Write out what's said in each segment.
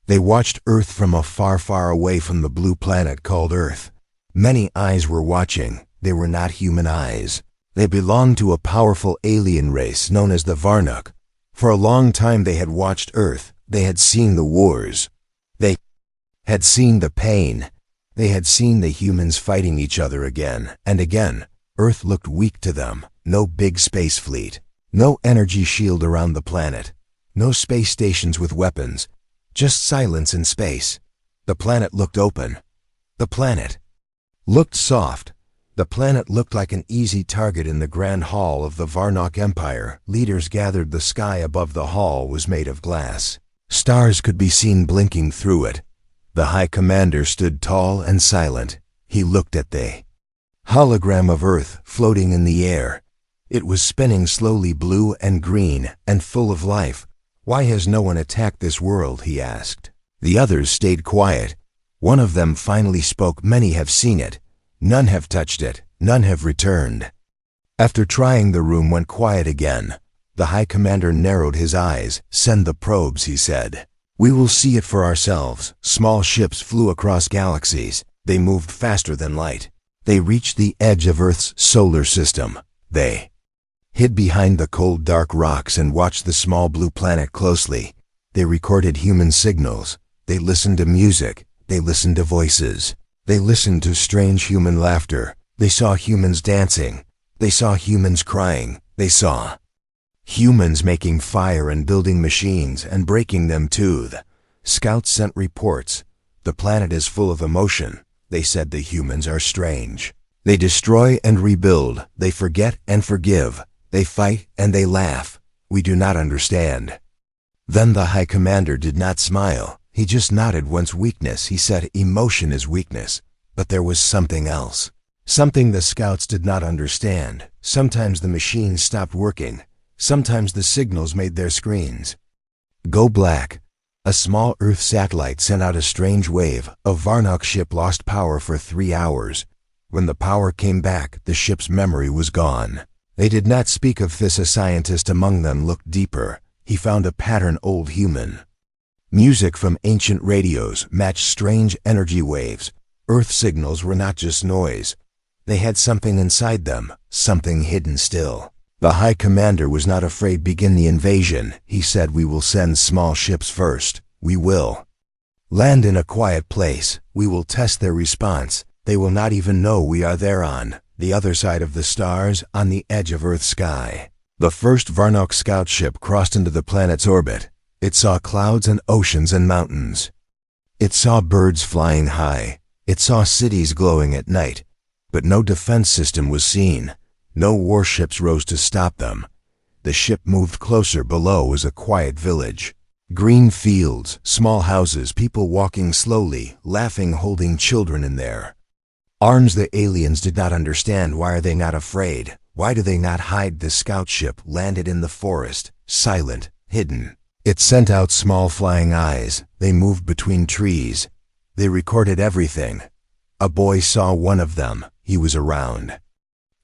They watched Earth from afar, far away from the blue planet called Earth. Many eyes were watching. They were not human eyes. They belonged to a powerful alien race known as the Varnuk. For a long time they had watched Earth. They had seen the wars. They had seen the pain. They had seen the humans fighting each other again and again. Earth looked weak to them. No big space fleet. No energy shield around the planet. No space stations with weapons. Just silence in space. The planet looked open. The planet looked soft. The planet looked like an easy target in the grand hall of the Varnok Empire. Leaders gathered. The sky above the hall was made of glass. Stars could be seen blinking through it. The High Commander stood tall and silent. He looked at the hologram of Earth floating in the air. It was spinning slowly, blue and green and full of life. "Why has no one attacked this world?" he asked. The others stayed quiet. One of them finally spoke. "Many have seen it. None have touched it. None have returned." After trying, the room went quiet again. The High Commander narrowed his eyes. "Send the probes," he said. "We will see it for ourselves." Small ships flew across galaxies. They moved faster than light. They reached the edge of Earth's solar system. They hid behind the cold, dark rocks and watched the small blue planet closely. They recorded human signals. They listened to music. They listened to voices. They listened to strange human laughter. They saw humans dancing. They saw humans crying. They saw humans making fire and building machines and breaking them too. The scouts sent reports. "The planet is full of emotion." They said the humans are strange. They destroy and rebuild. They forget and forgive. They fight and they laugh. We do not understand. Then the High Commander did not smile. He just nodded. "Once weakness," he said. "Emotion is weakness." But there was something else. Something the scouts did not understand. Sometimes the machines stopped working. Sometimes the signals made their screens go black. A small Earth satellite sent out a strange wave. A Varnok ship lost power for 3 hours. When the power came back, the ship's memory was gone. They did not speak of this. A scientist among them looked deeper. He found a pattern. Old human music from ancient radios matched strange energy waves. Earth signals were not just noise. They had something inside them, something hidden still. The High Commander was not afraid. "Begin the invasion," he said. "We will send small ships first. We will land in a quiet place. We will test their response. They will not even know we are there on the other side of the stars, on the edge of Earth's sky." The first Varnok scout ship crossed into the planet's orbit. It saw clouds and oceans and mountains. It saw birds flying high. It saw cities glowing at night. But no defense system was seen. No warships rose to stop them. The ship moved closer. Below was a quiet village. Green fields, small houses, people walking slowly, laughing, holding children in their arms. The aliens did not understand. Why are they not afraid? Why do they not hide? The scout ship landed in the forest, silent, hidden. It sent out small flying eyes. They moved between trees. They recorded everything. A boy saw one of them. He was around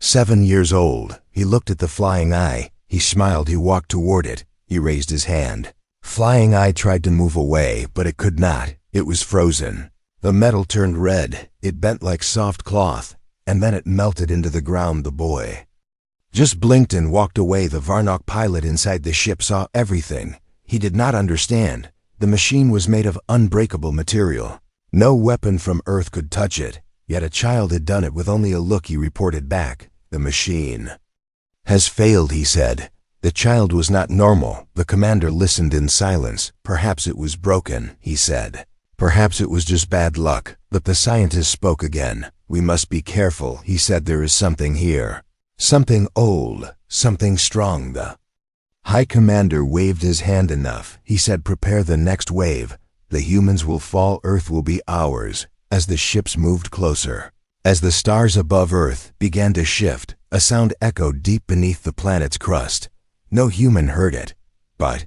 7 years old. He looked at the flying eye. He smiled. He walked toward it. He raised his hand. Flying eye tried to move away, but it could not. It was frozen. The metal turned red. It bent like soft cloth, and then it melted into the ground. The boy just blinked and walked away. The Varnok pilot inside the ship saw everything. He did not understand. The machine was made of unbreakable material. No weapon from Earth could touch it. Yet a child had done it with only a look. He reported back. "The machine has failed," he said. The child was not normal. The commander listened in silence. "Perhaps it was broken," he said. "Perhaps it was just bad luck." But the scientist spoke again. "We must be careful," he said. "There is something here. Something old, something strong." The High Commander waved his hand. "Enough," he said. "Prepare the next wave. The humans will fall. Earth will be ours." As the ships moved closer, as the stars above Earth began to shift, a sound echoed deep beneath the planet's crust. No human heard it, but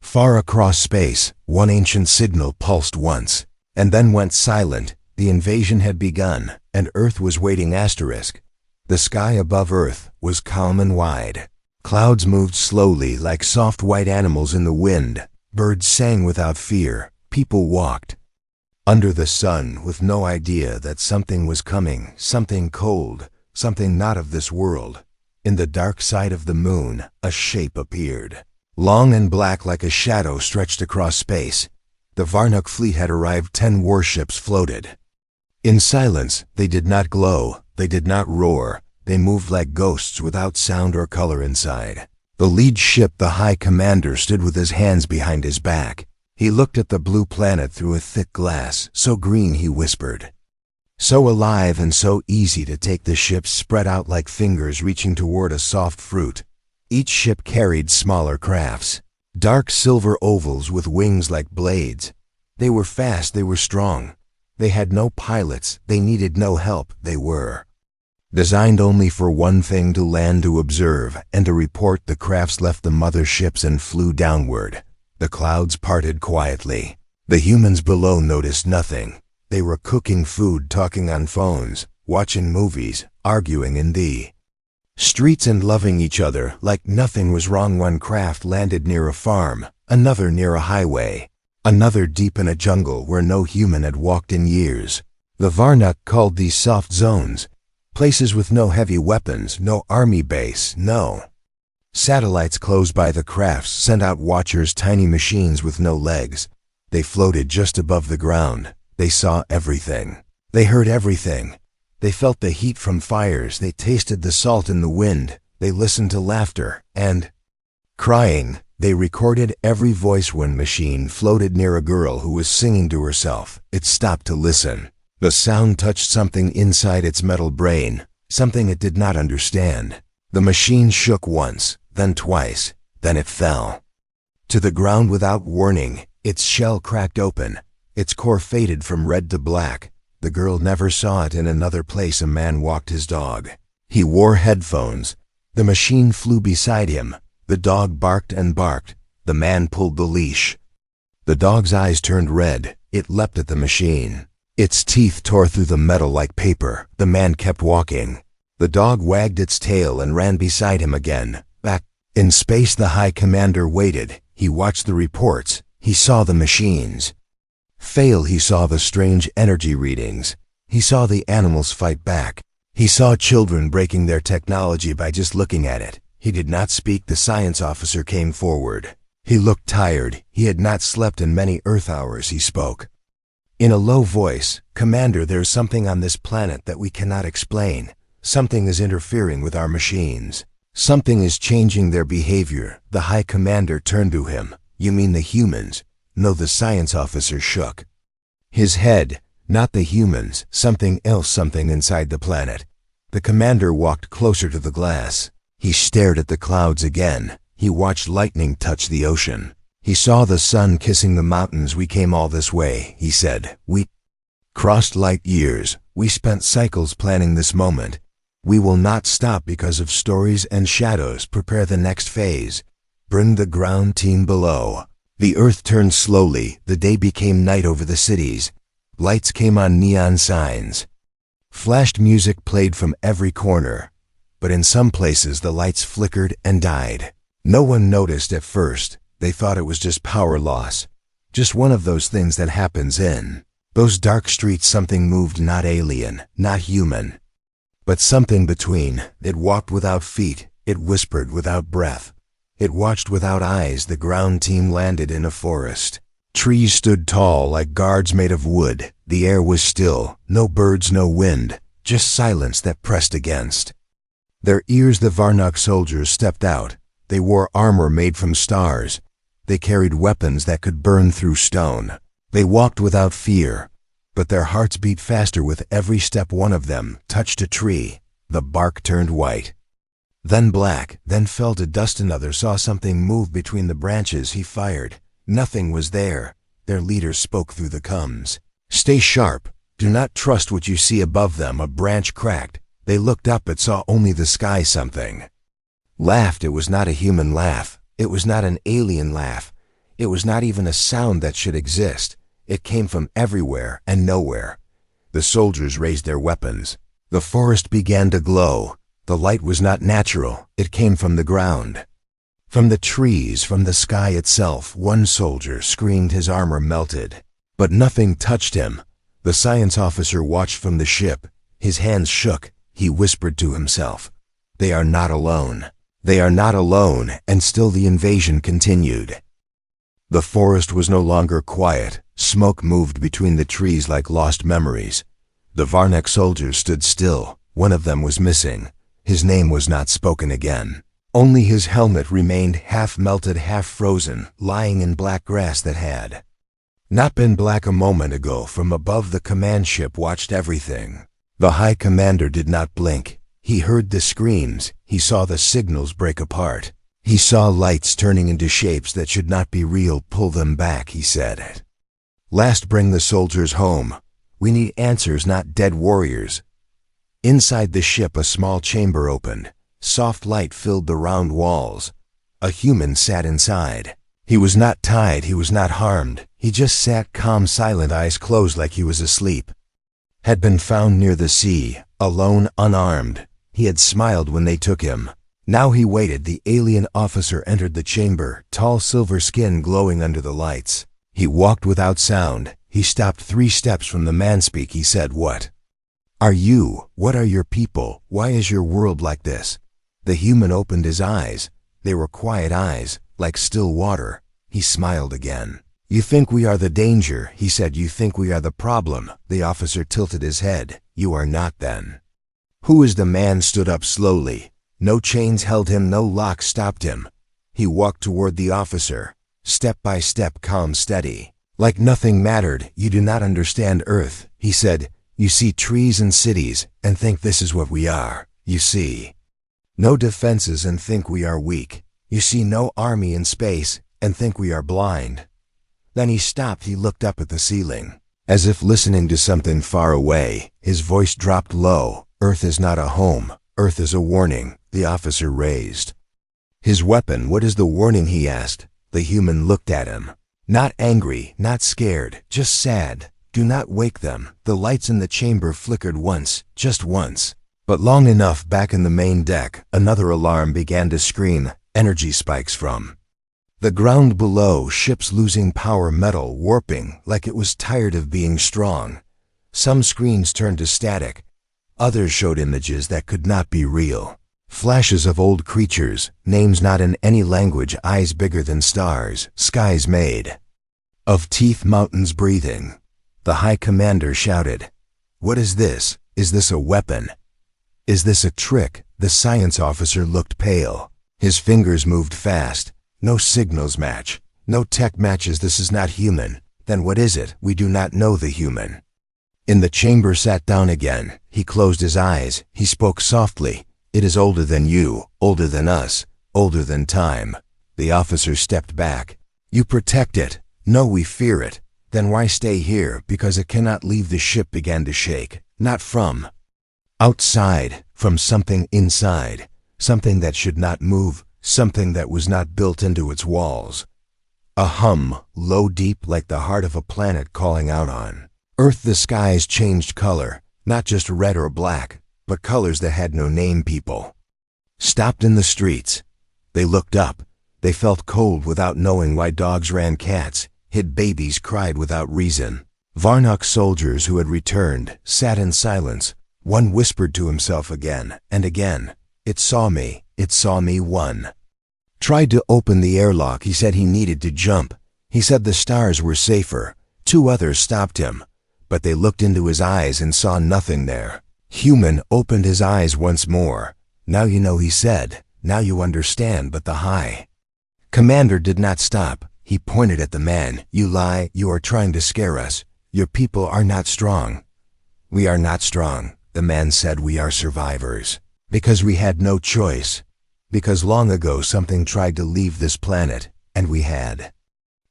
far across space, one ancient signal pulsed once, and then went silent. The invasion had begun, and Earth was waiting. The sky above Earth was calm and wide. Clouds moved slowly like soft white animals in the wind. Birds sang without fear. People walked under the sun with no idea that something was coming, something cold, something not of this world. In the dark side of the moon, a shape appeared. Long and black like a shadow stretched across space. The Varnuk fleet had arrived. 10 warships floated. In silence, they did not glow, they did not roar, they moved like ghosts without sound or color inside. The lead ship, the High Commander, stood with his hands behind his back. He looked at the blue planet through a thick glass, so green, he whispered. So alive and so easy to take. The ships spread out like fingers reaching toward a soft fruit. Each ship carried smaller crafts, dark silver ovals with wings like blades. They were fast, they were strong. They had no pilots, they needed no help, they were designed only for one thing: to land, to observe, and to report. The crafts left the mother ships and flew downward. The clouds parted quietly. The humans below noticed nothing. They were cooking food, talking on phones, watching movies, arguing in the streets and loving each other like nothing was wrong. One craft landed near a farm, another near a highway, another deep in a jungle where no human had walked in years. The Varnuk called these soft zones, places with no heavy weapons, no army base, no satellites. Close by, the crafts sent out watchers, tiny machines with no legs. They floated just above the ground. They saw everything. They heard everything. They felt the heat from fires. They tasted the salt in the wind. They listened to laughter and crying. They recorded every voice. One machine floated near a girl who was singing to herself. It stopped to listen. The sound touched something inside its metal brain, something it did not understand. The machine shook once, then twice, then it fell to the ground without warning. Its shell cracked open. Its core faded from red to black. The girl never saw it. In another place, a man walked his dog. He wore headphones. The machine flew beside him. The dog barked and barked. The man pulled the leash. The dog's eyes turned red. It leapt at the machine. Its teeth tore through the metal like paper. The man kept walking. The dog wagged its tail and ran beside him again. Back in space, the High Commander waited. He watched the reports. He saw the machines fail. He saw the strange energy readings. He saw the animals fight back. He saw children breaking their technology by just looking at it. He did not speak. The science officer came forward. He looked tired. He had not slept in many Earth hours. He spoke in a low voice. "Commander, there's something on this planet that we cannot explain. Something is interfering with our machines. Something is changing their behavior." The High Commander turned to him. "You mean the humans?" "No," the science officer shook his head. "Not the humans, something else, something inside the planet." The commander walked closer to the glass. He stared at the clouds again. He watched lightning touch the ocean. He saw the sun kissing the mountains. "We came all this way," he said. "We crossed light years. We spent cycles planning this moment. We will not stop because of stories and shadows. Prepare the next phase. Bring the ground team below." The earth turned slowly. The day became night over the cities. Lights came on, neon signs flashed, music played from every corner. But in some places the lights flickered and died. No one noticed at first. They thought it was just power loss. Just one of those things that happens in those dark streets. Something moved, not alien, not human, but something between. It walked without feet. It whispered without breath. It watched without eyes. The ground team landed in a forest. Trees stood tall like guards made of wood. The air was still. No birds, no wind. Just silence that pressed against their ears. The Varnuk soldiers stepped out. They wore armor made from stars. They carried weapons that could burn through stone. They walked without fear, but their hearts beat faster with every step. One of them touched a tree. The bark turned white, then black, then fell to dust. Another saw something move between the branches. He fired. Nothing was there. Their leader spoke through the coms. "Stay sharp. Do not trust what you see above them." A branch cracked. They looked up but saw only the sky. Something laughed. It was not a human laugh. It was not an alien laugh. It was not even a sound that should exist. It came from everywhere and nowhere. The soldiers raised their weapons. The forest began to glow. The light was not natural. It came from the ground, from the trees, from the sky itself. One soldier screamed. His armor melted. But nothing touched him. The science officer watched from the ship. His hands shook. He whispered to himself, "They are not alone. They are not alone," and still the invasion continued. The forest was no longer quiet. Smoke moved between the trees like lost memories. The Varnak soldiers stood still. One of them was missing. His name was not spoken again. Only his helmet remained half-melted, half-frozen, lying in black grass that had not been black a moment ago. From above, the command ship watched everything. The High Commander did not blink. He heard the screams. He saw the signals break apart. He saw lights turning into shapes that should not be real. "Pull them back," he said. "Last, bring the soldiers home. We need answers, not dead warriors." Inside the ship, a small chamber opened. Soft light filled the round walls. A human sat inside. He was not tied. He was not harmed. He just sat calm, silent, eyes closed like he was asleep. Had been found near the sea, alone, unarmed. He had smiled when they took him. Now he waited. The alien officer entered the chamber, tall, silver skin glowing under the lights. He walked without sound. He stopped 3 steps from the man. "Speak," he said. "What are you? What are your people? Why is your world like this?" The human opened his eyes. They were quiet eyes, like still water. He smiled again. "You think we are the danger," he said. "You think we are the problem." The officer tilted his head. "You are not, then." "Who is the man?" Stood up slowly. No chains held him, no lock stopped him. He walked toward the officer, step by step, calm, steady, like nothing mattered. "You do not understand Earth," he said. "You see trees and cities and think this is what we are. You see no defenses and think we are weak. You see no army in space and think we are blind." Then he stopped. He looked up at the ceiling, as if listening to something far away. His voice dropped low. "Earth is not a home. Earth is a warning." The officer raised his weapon. "What is the warning?" he asked. The human looked at him. Not angry, not scared, just sad. "Do not wake them." The lights in the chamber flickered once, just once, but long enough. Back in the main deck, another alarm began to scream. Energy spikes from the ground below. Ships losing power, metal warping like it was tired of being strong. Some screens turned to static. Others showed images that could not be real. Flashes of old creatures, names not in any language, eyes bigger than stars, skies made of teeth, mountains breathing. The High Commander shouted, "What is this? Is this a weapon? Is this a trick?" The science officer looked pale. His fingers moved fast. "No signals match. No tech matches. This is not human." "Then what is it?" "We do not know the human." In the chamber sat down again. He closed his eyes. He spoke softly. "It is older than you, older than us, older than time." The officer stepped back. "You protect it." "No, we fear it." "Then why stay here?" "Because it cannot leave." The ship began to shake. Not from outside, from something inside. Something that should not move, something that was not built into its walls. A hum, low, deep, like the heart of a planet calling out on Earth. The skies changed color, not just red or black, but colors that had no name. People stopped in the streets. They looked up. They felt cold without knowing why. Dogs ran, cats hid, babies cried without reason. Varnak soldiers who had returned sat in silence. One whispered to himself again and again, "It saw me, it saw me." One tried to open the airlock. He said he needed to jump. He said the stars were safer. 2 others stopped him, but they looked into his eyes and saw nothing there. Human opened his eyes once more. "Now you know," he said. "Now you understand." But the High Commander did not stop. He pointed at the man. "You lie. You are trying to scare us. Your people are not strong." "We are not strong," the man said. "We are survivors. Because we had no choice. Because long ago something tried to leave this planet, and we had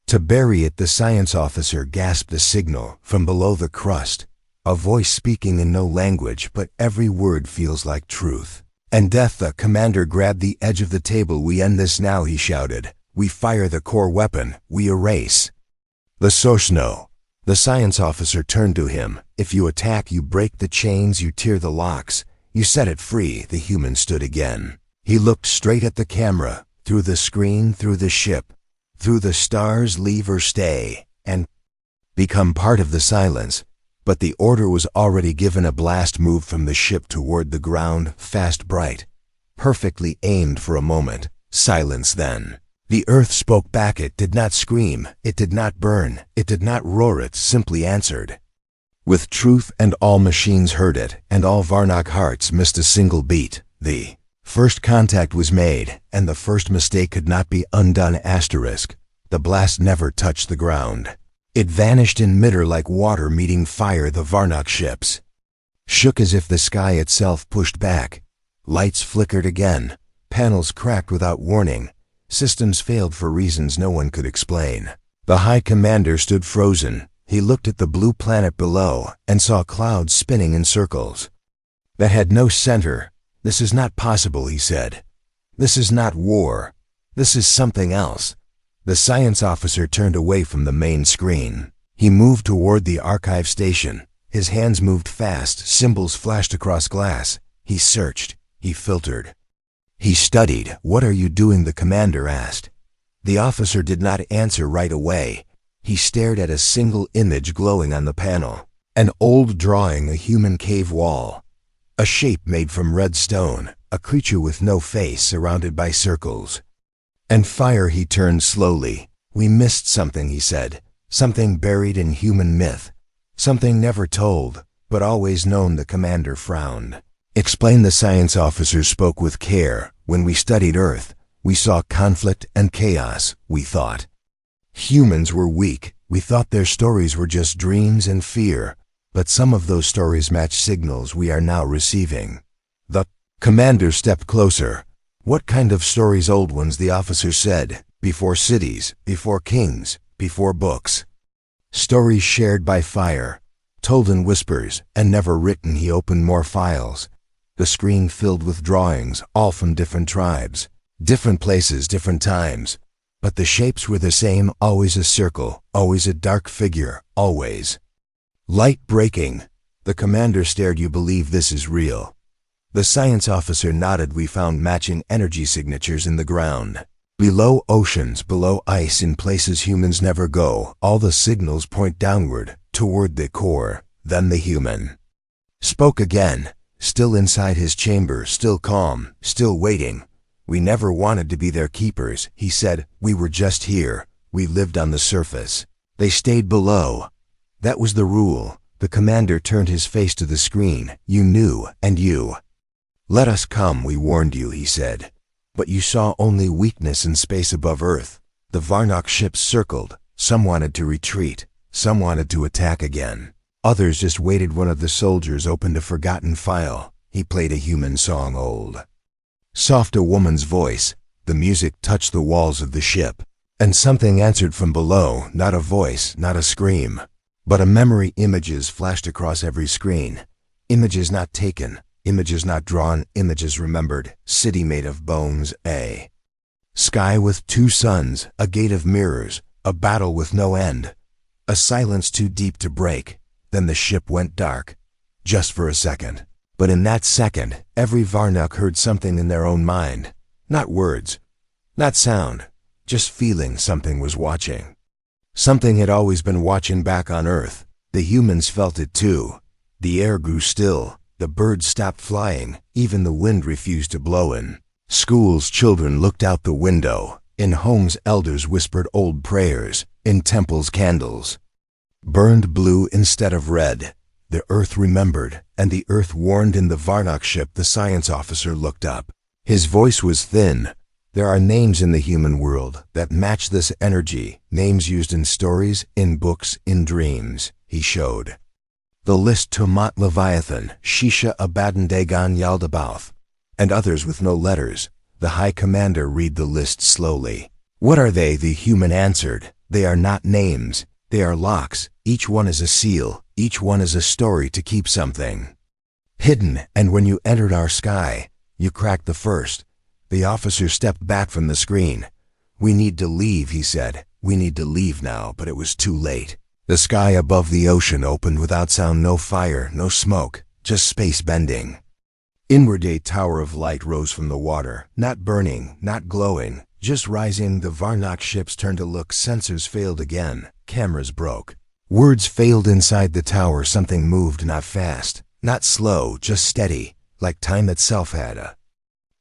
to bury it." The science officer gasped a signal from below the crust. A voice speaking in no language, but every word feels like truth and death. The commander grabbed the edge of the table. "We end this now," he shouted. "We fire the core weapon. We erase the Soshno." The science officer turned to him. "If you attack, you break the chains, you tear the locks, you set it free." The human stood again. He looked straight at the camera, through the screen, through the ship, through the stars. "Leave or stay?" And become part of the silence. But the order was already given. A blast moved from the ship toward the ground, fast, bright, perfectly aimed for a moment. Silence then. The earth spoke back. It did not scream. It did not burn. It did not roar. It simply answered with truth, and all machines heard it, and all Varnock hearts missed a single beat. The first contact was made, and the first mistake could not be undone. Asterisk. The blast never touched the ground. It vanished in midair like water meeting fire. The Varnock ships shook as if the sky itself pushed back. Lights flickered again. Panels cracked without warning. Systems failed for reasons no one could explain. The High Commander stood frozen. He looked at the blue planet below and saw clouds spinning in circles that had no center. This is not possible, he said. This is not war. This is something else. The science officer turned away from the main screen. He moved toward the archive station. His hands moved fast. Symbols flashed across glass. He searched. He filtered. He studied. What are you doing? The commander asked. The officer did not answer right away. He stared at a single image glowing on the panel. An old drawing, a human cave wall. A shape made from red stone. A creature with no face surrounded by circles and fire. He turned slowly. We missed something, he said. Something buried in human myth. Something never told, but always known. The commander frowned. Explain. The science officer spoke with care. When we studied Earth, we saw conflict and chaos. We thought humans were weak. We thought their stories were just dreams and fear. But some of those stories match signals we are now receiving. The commander stepped closer. What kind of stories? Old ones, the officer said. Before cities, before kings, before books. Stories shared by fire, told in whispers, and never written. He opened more files. The screen filled with drawings, all from different tribes, different places, different times. But the shapes were the same, always a circle, always a dark figure, always light breaking. The commander stared. You believe this is real? The science officer nodded. We found matching energy signatures in the ground. Below oceans, below ice, in places humans never go. All the signals point downward, toward the core. Then the human spoke again, still inside his chamber, still calm, still waiting. We never wanted to be their keepers, he said. We were just here. We lived on the surface. They stayed below. That was the rule. The commander turned his face to the screen. You knew, and you let us come. We warned you, he said. But you saw only weakness in space above Earth. The Varnock ships circled. Some wanted to retreat. Some wanted to attack again. Others just waited. One of the soldiers opened a forgotten file. He played a human song, old, soft, a woman's voice. The music touched the walls of the ship. And something answered from below. Not a voice, not a scream, but a memory. Images flashed across every screen. Images not taken. Images not drawn, images remembered. City made of bones, a sky with two suns, a gate of mirrors, a battle with no end, a silence too deep to break. Then the ship went dark, just for a second. But in that second, every Varnock heard something in their own mind. Not words, not sound, just feeling. Something was watching. Something had always been watching back on Earth. The humans felt it too. The air grew still. The birds stopped flying. Even the wind refused to blow in schools. Children looked out the window. In homes, elders whispered old prayers. In temples, candles burned blue instead of red. The Earth remembered, and the Earth warned. In the Varnock ship, the science officer looked up. His voice was thin. There are names in the human world that match this energy. Names used in stories, in books, in dreams. He showed the list: Tomat, Leviathan, Shisha, Abaddon, Dagon, Yaldabaoth, and others with no letters. The High Commander read the list slowly. What are they? The human answered. They are not names. They are locks. Each one is a seal. Each one is a story to keep something hidden. And when you entered our sky, you cracked the first. The officer stepped back from the screen. We need to leave, he said. We need to leave now, but it was too late. The sky above the ocean opened without sound. No fire, no smoke, just space bending. Inward, a tower of light rose from the water, not burning, not glowing, just rising. The Varnock ships turned to look. Sensors failed again. Cameras broke. Words failed inside the tower. Something moved, not fast, not slow, just steady, like time itself had a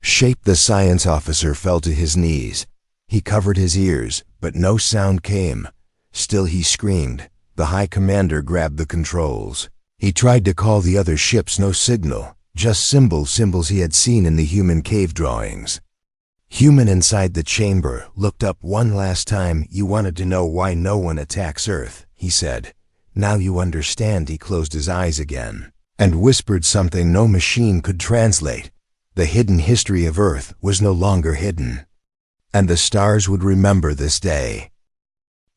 shape. The science officer fell to his knees. He covered his ears, but no sound came. Still he screamed. The high commander grabbed the controls. He tried to call the other ships, no signal, just symbols he had seen in the human cave drawings. Human inside the chamber looked up one last time. "You wanted to know why no one attacks Earth," he said. "Now you understand." He closed his eyes again and whispered something no machine could translate. The hidden history of Earth was no longer hidden, and the stars would remember this day.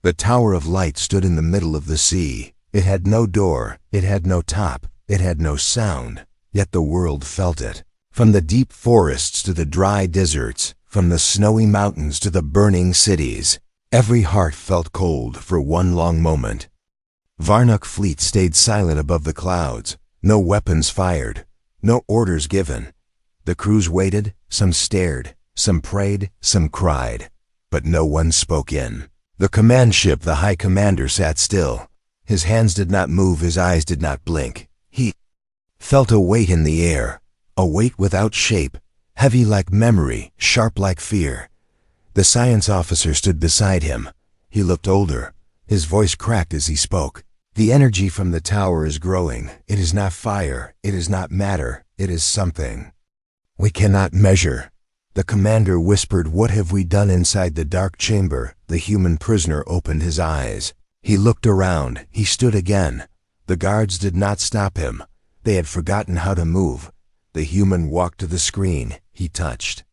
The Tower of Light stood in the middle of the sea. It had no door, it had no top, it had no sound, yet the world felt it. From the deep forests to the dry deserts, from the snowy mountains to the burning cities, every heart felt cold for one long moment. Varnock fleet stayed silent above the clouds. No weapons fired, no orders given. The crews waited, some stared, some prayed, some cried, but no one spoke in. The command ship, the high commander, sat still. His hands did not move, his eyes did not blink. He felt a weight in the air, a weight without shape, heavy like memory, sharp like fear. The science officer stood beside him. He looked older. His voice cracked as he spoke. "The energy from the tower is growing. It is not fire, it is not matter, it is something we cannot measure." The commander whispered, "What have we done inside the dark chamber?" The human prisoner opened his eyes. He looked around. He stood again. The guards did not stop him. They had forgotten how to move. The human walked to the screen. He touched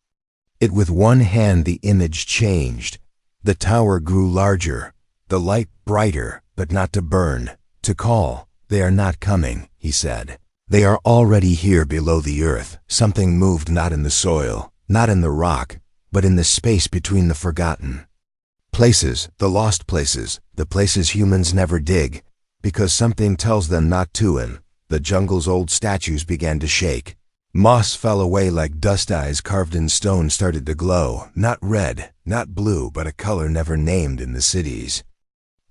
it with one hand. The image changed. The tower grew larger, the light brighter, but not to burn, to call. "They are not coming," he said. "They are already here below the earth." Something moved, not in the soil, not in the rock, but in the space between the forgotten places, the lost places, the places humans never dig, because something tells them not to. And the jungle's old statues began to shake. Moss fell away like dust. Eyes carved in stone started to glow, not red, not blue, but a color never named in the cities.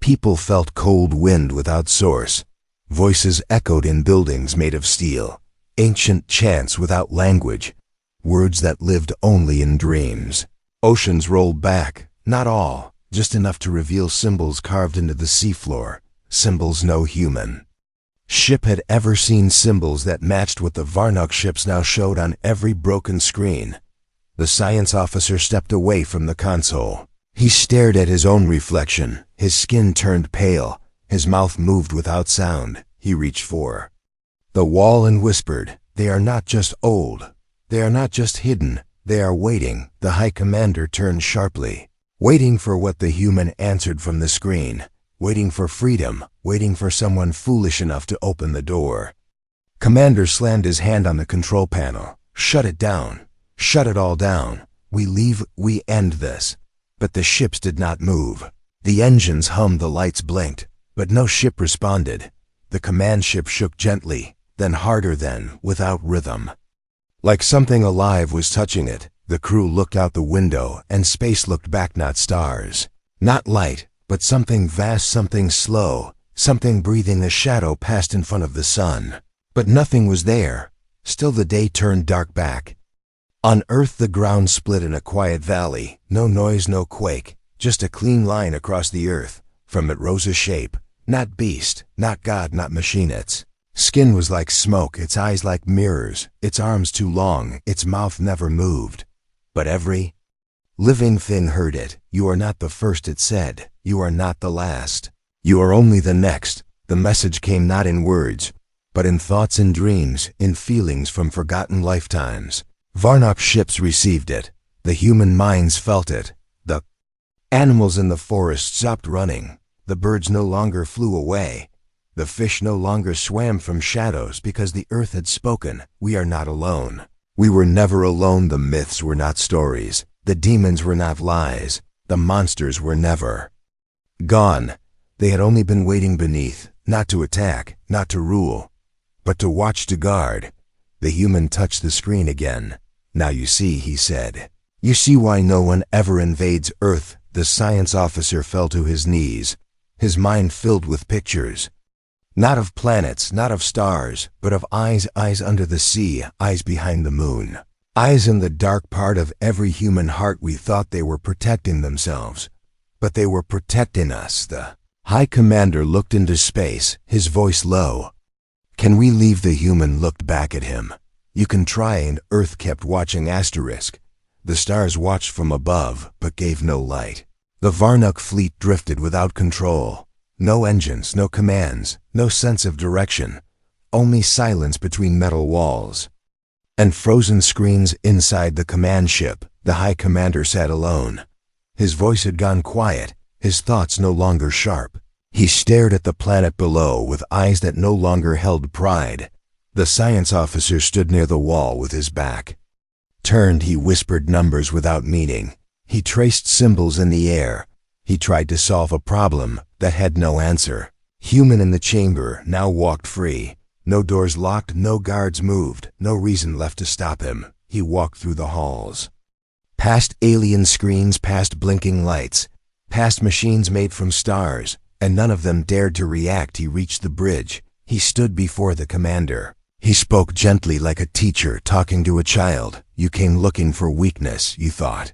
People felt cold wind without source. Voices echoed in buildings made of steel. Ancient chants without language. Words that lived only in dreams. Oceans rolled back, not all, just enough to reveal symbols carved into the seafloor, symbols no human ship had ever seen, symbols that matched what the Varnock ships now showed on every broken screen. The science officer stepped away from the console. He stared at his own reflection. His skin turned pale. His mouth moved without sound. He reached for the wall and whispered, "They are not just old. They are not just hidden. They are waiting." The high commander turned sharply. Waiting for what? The human answered from the screen. Waiting for freedom. Waiting for someone foolish enough to open the door. Commander slammed his hand on the control panel. "Shut it down. Shut it all down. We leave. We end this." But the ships did not move. The engines hummed, the lights blinked, but no ship responded. The command ship shook gently, then harder, then without rhythm. Like something alive was touching it. The crew looked out the window, and space looked back, not stars, not light, but something vast, something slow, something breathing. The shadow passed in front of the sun, but nothing was there. Still the day turned dark back. On Earth the ground split in a quiet valley. No noise, no quake, just a clean line across the earth. From it rose a shape, not beast, not God, not machine. Its skin was like smoke, its eyes like mirrors, its arms too long, its mouth never moved. But every living thing heard it. "You are not the first," it said. "You are not the last. You are only the next." The message came not in words, but in thoughts and dreams, in feelings from forgotten lifetimes. Varnock ships received it. The human minds felt it. The animals in the forest stopped running. The birds no longer flew away. The fish no longer swam from shadows, because the earth had spoken. "We are not alone. We were never alone." The myths were not stories. The demons were not lies. The monsters were never gone. They had only been waiting beneath, not to attack, not to rule, but to watch, to guard. The human touched the screen again. "Now you see," he said. "You see why no one ever invades Earth." The science officer fell to his knees. his mind filled with pictures. Not of planets, not of stars, but of eyes under the sea, eyes behind the moon. Eyes in the dark part of every human heart. We thought they were protecting themselves, but they were protecting us. The High Commander looked into space, his voice low. Can we leave? The human looked back at him. You can try. And Earth kept watching. Asterisk. The stars watched from above, but gave no light. The Varnuk fleet drifted without control. No engines, no commands, no sense of direction. Only silence between metal walls. And frozen screens inside the command ship. The High Commander sat alone. His voice had gone quiet, his thoughts no longer sharp. He stared at the planet below with eyes that no longer held pride. The science officer stood near the wall with his back turned. He whispered numbers without meaning. He traced symbols in the air. He tried to solve a problem that had no answer. Human in the chamber now walked free. No doors locked, no guards moved, no reason left to stop him. He walked through the halls. Past alien screens, past blinking lights, past machines made from stars, and none of them dared to react. He reached the bridge. He stood before the commander. He spoke gently like a teacher talking to a child. You came looking for weakness, you thought.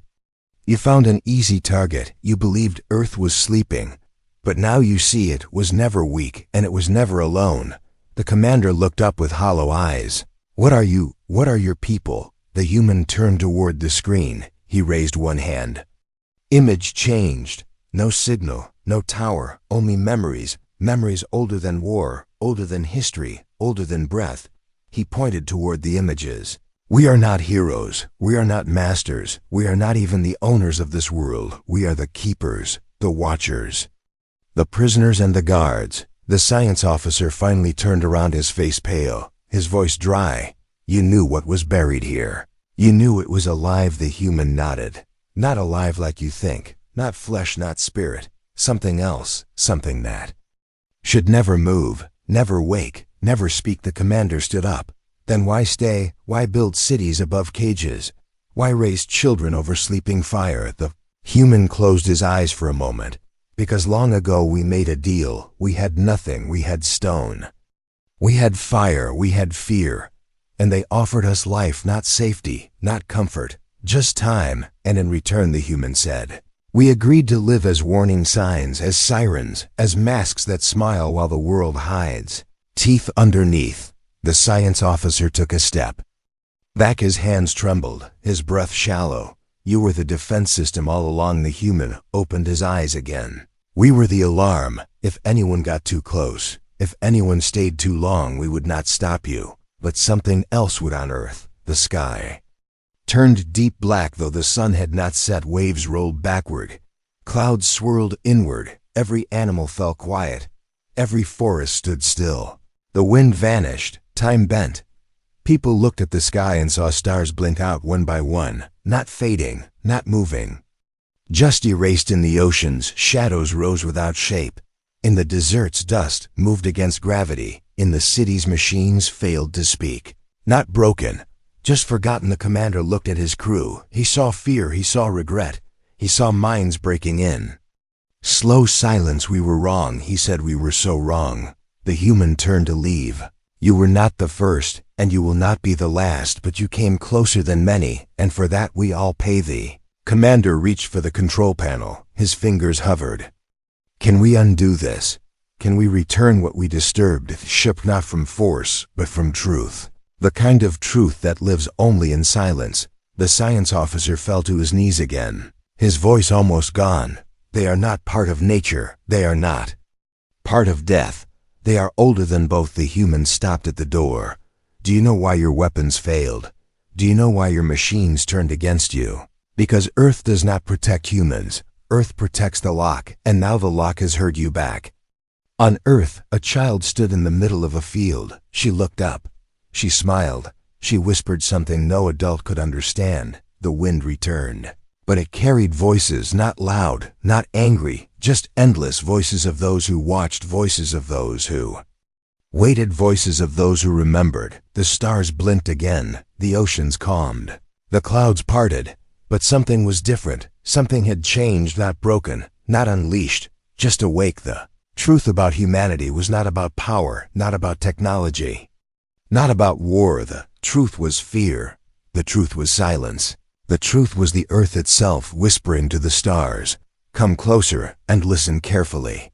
You found an easy target. You believed Earth was sleeping. But now you see it was never weak, and it was never alone. The commander looked up with hollow eyes. What are you? What are your people? The human turned toward the screen. He raised one hand. Image changed. No signal, no tower, only memories. Memories older than war, older than history, older than breath. He pointed toward the images. We are not heroes. We are not masters. We are not even the owners of this world. We are the keepers, the watchers, the prisoners and the guards. The science officer finally turned around, his face pale, his voice dry. You knew what was buried here. You knew it was alive. The human nodded. Not alive like you think. Not flesh, not spirit. Something else. Something that should never move, never wake, never speak. The commander stood up. Then why stay? Why build cities above cages? Why raise children over sleeping fire? The human closed his eyes for a moment. Because long ago we made a deal. We had nothing. We had stone. We had fire. We had fear. And they offered us life, not safety, not comfort, just time. And in return, the human said, we agreed to live as warning signs, as sirens, as masks that smile while the world hides. Teeth underneath. The science officer took a step back. His hands trembled, his breath shallow. You were the defense system all along. The human opened his eyes again. We were the alarm. If anyone got too close, if anyone stayed too long, we would not stop you. But something else would on Earth. The sky turned deep black. Though the sun had not set, waves rolled backward. Clouds swirled inward. Every animal fell quiet. Every forest stood still. The wind vanished. Time bent. People looked at the sky and saw stars blink out one by one, not fading, not moving. Just erased. In the oceans, shadows rose without shape. In the deserts, dust moved against gravity. In the cities, machines failed to speak. Not broken, just forgotten. The commander looked at his crew. He saw fear, he saw regret. He saw minds breaking in. Slow silence. We were wrong, he said. We were so wrong. The human turned to leave. You were not the first, and you will not be the last, but you came closer than many, and for that we all pay thee. Commander reached for the control panel. His fingers hovered. Can we undo this? Can we return what we disturbed? The ship not from force, but from truth. The kind of truth that lives only in silence. The science officer fell to his knees again. His voice almost gone. They are not part of nature. They are not part of death. They are older than both. The human stopped at the door. Do you know why your weapons failed? Do you know why your machines turned against you? Because Earth does not protect humans. Earth protects the lock, and now the lock has heard you back. On Earth, a child stood in the middle of a field. She looked up. She smiled. She whispered something no adult could understand. The wind returned. But it carried voices, not loud, not angry, just endless voices of those who watched, voices of those who waited, voices of those who remembered. The stars blinked again. The oceans calmed. The clouds parted. But something was different. Something had changed, not broken, not unleashed, just awake. The Truth about humanity was not about power, not about technology, not about war. The truth was fear. The truth was silence. The truth was the earth itself whispering to the stars, "Come closer and listen carefully."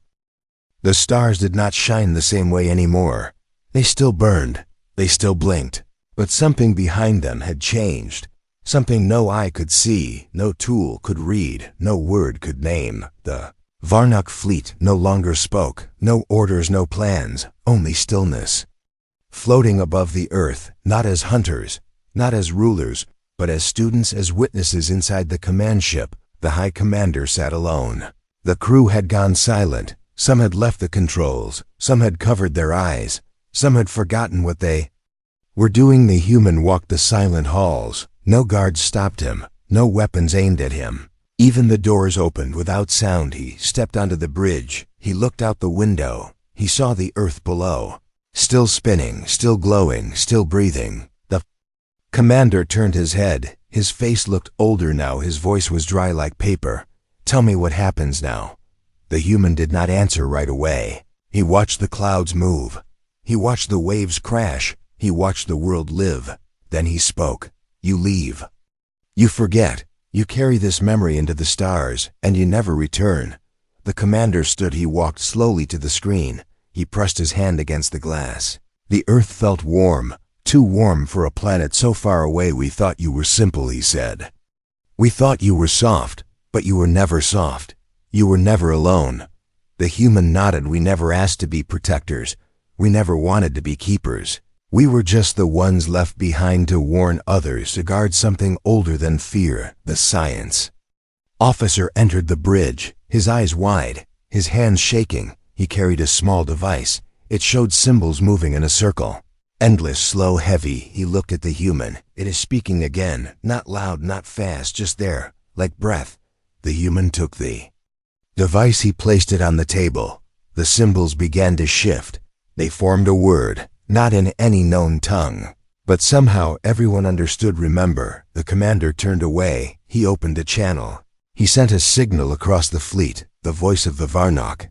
The stars did not shine the same way anymore. They still burned. They still blinked. But something behind them had changed. Something no eye could see, no tool could read, no word could name. The Varnok fleet no longer spoke. No orders, no plans, only stillness. Floating above the earth, not as hunters, not as rulers, but as students, as witnesses inside the command ship, the High Commander sat alone. The crew had gone silent. Some had left the controls. Some had covered their eyes. Some had forgotten what they were doing. The human walked the silent halls. No guards stopped him. No weapons aimed at him. Even the doors opened without sound. He stepped onto the bridge. He looked out the window. He saw the earth below, still spinning, still glowing, still breathing. The commander turned his head. His face looked older now. His voice was dry like paper. "Tell me what happens now." The human did not answer right away. He watched the clouds move. He watched the waves crash. He watched the world live. Then he spoke. "You leave. You forget. You carry this memory into the stars, and you never return." The commander stood. He walked slowly to the screen. He pressed his hand against the glass. The earth felt warm, too warm for a planet so far away. "We thought you were simple," he said. "We thought you were soft, but you were never soft. You were never alone." The human nodded. "We never asked to be protectors. We never wanted to be keepers. We were just the ones left behind to warn others, to guard something older than fear, the science." Officer entered the bridge, his eyes wide, his hands shaking. He carried a small device. It showed symbols moving in a circle. Endless, slow, heavy. He looked at the human. "It is speaking again, not loud, not fast, just there, like breath." The human took the device. He placed it on the table. The symbols began to shift. They formed a word, not in any known tongue. But somehow everyone understood. "Remember." The commander turned away. He opened a channel. He sent a signal across the fleet, the voice of the Varnok.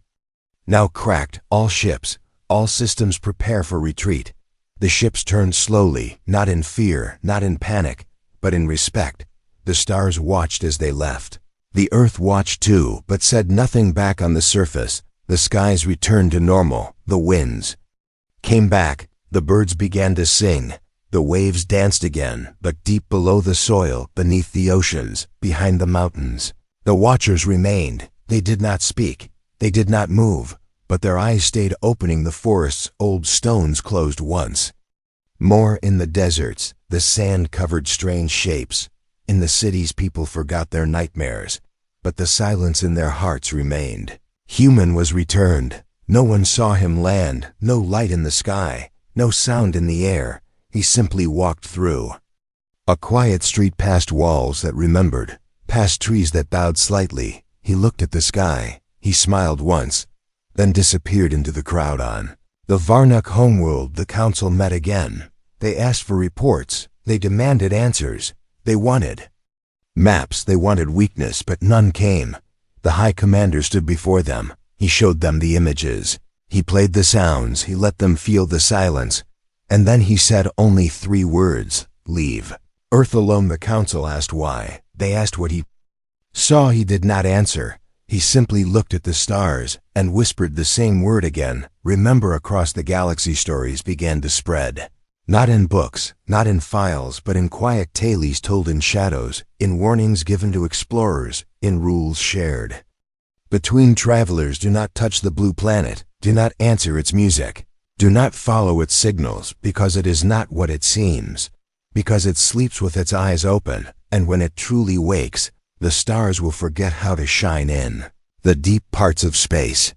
Now cracked. "All ships, all systems prepare for retreat." The ships turned slowly, not in fear, not in panic, but in respect. The stars watched as they left. The earth watched too, but said nothing back. On the surface, the skies returned to normal. The winds came back. The birds began to sing. The waves danced again, but deep below the soil, beneath the oceans, behind the mountains. The watchers remained. They did not speak. They did not move, but their eyes stayed opening. The forest's old stones closed once more. In the deserts, the sand covered strange shapes. In the cities, people forgot their nightmares, but the silence in their hearts remained. Human was returned. No one saw him land, no light in the sky, no sound in the air. He simply walked through a quiet street, past walls that remembered, past trees that bowed slightly. He looked at the sky. He smiled once, then disappeared into the crowd. On the Varnok homeworld, the council met again. They asked for reports. They demanded answers. They wanted maps. They wanted weakness, but none came. The High Commander stood before them. He showed them the images. He played the sounds. He let them feel the silence. And then he said only 3 words: "Leave." Earth alone. The council asked why. They asked what he saw. He did not answer. He simply looked at the stars and whispered the same word again. "Remember." Across the galaxy, stories began to spread. Not in books, not in files, but in quiet tales told in shadows, in warnings given to explorers, in rules shared between travelers. Do not touch the blue planet. Do not answer its music. Do not follow its signals, because it is not what it seems. Because it sleeps with its eyes open, and when it truly wakes, the stars will forget how to shine in the deep parts of space.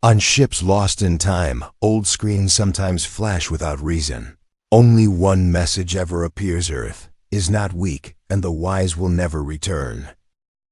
On ships lost in time, old screens sometimes flash without reason. Only one message ever appears: Earth is not weak, and the wise will never return.